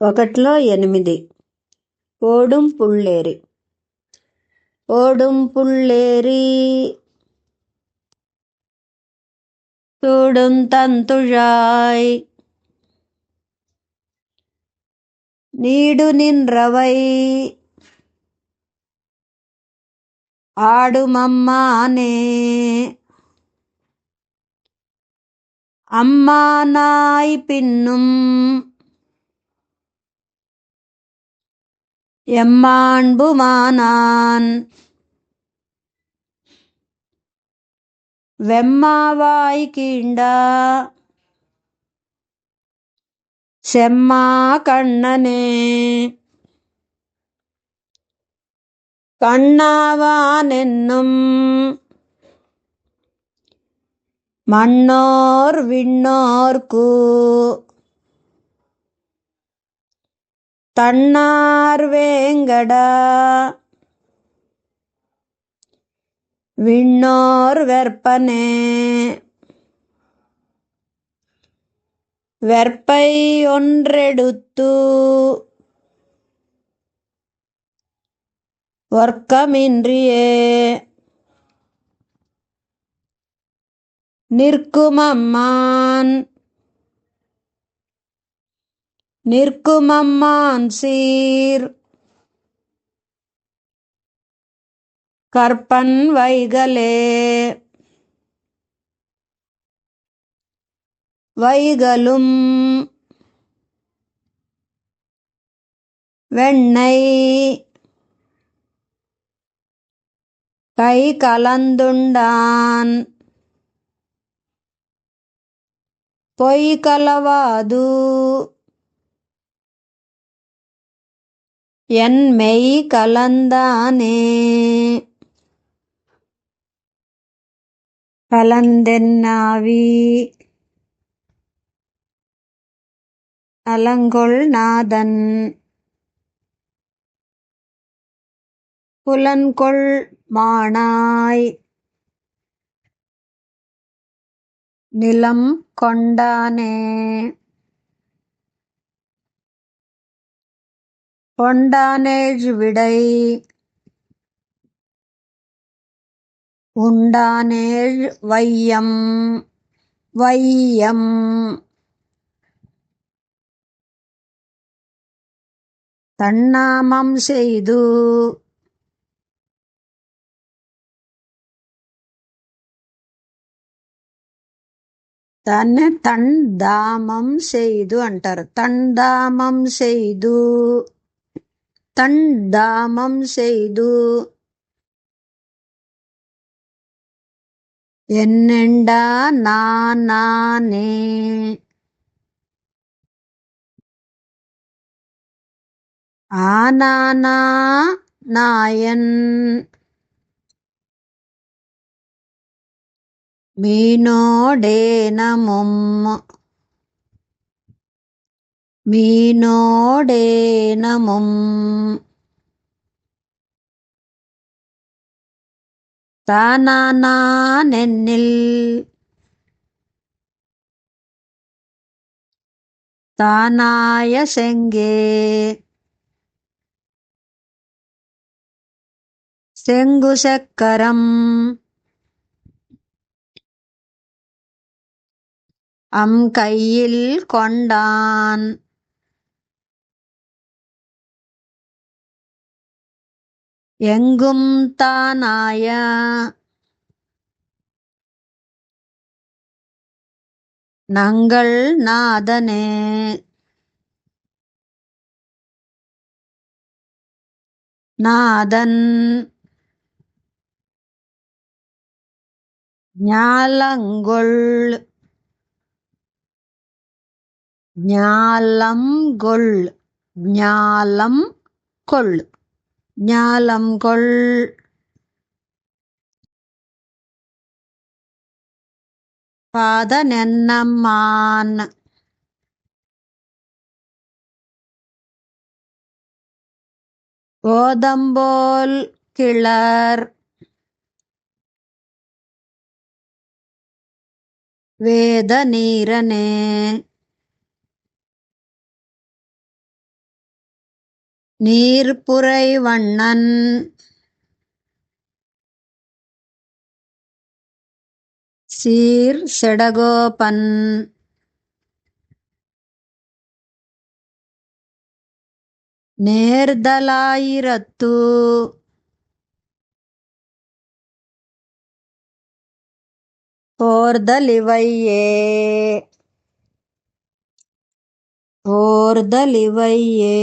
ఒకట్లో 8 ఓడుం పుళ్ళేరి. ఓడుం పుళ్ళేరి சூடும் தந்துழாய் நீடு நின்றவை ஆடுமம்மானே. அம்மானாய் பின்னும் எம்மாண்புமானான் வெம்மாவாய் கீண்டா செம்மா கண்ணனே. கண்ணாவானென்னும் மண்ணோர் விண்ணோர்க்கு தன்னார் வேங்கடா விண்ணோர் வெற்பனே. வெற்பை ஒன்றெடுத்து ஒர்க்கமின்றியே நிற்குமம்மான் நிற்குமம்மான் சீர் கற்பன் வைகலே. வைகலும் வெண்ணெய் கை கலந்துண்டான் பொய் கலவாது என் மெய் கலந்தானே. கலந்தென்னாவி நலங்கொள் நாதன் புலன்கொள் மாணாய் நிலம் கொண்டானே. கொண்டானேழ் விடை உண்டானேழ் வையம் வையம் தன்னாமம் செய்து தன் தாமம் செய்து అంటారు. தன்தாமம் செய்து தன்தாமம் செய்து என்னெண்டா நானே. ஆனானா நாயன் மீனோடேனமும் மீனோடேனமும் தானானென்னில் தானாய செங்கே. செங்கு சக்கரம் கையில் கொண்டான் எங்கும் தானாய நங்கள் நாதனே. நாதன் ஞாலங்கொள் ஞாலம்கொள் ஞாலம்கொள் ஞாலம்கொள் பாதனென்னம்மான் ஓதம்போல் கிளர் வேத நீரனே. நீர்ப்புரை வண்ணன் சீர் செடகோபன் நேர்தலாயிரத்து ஓர்தலிவையே ஓர்தலிவையே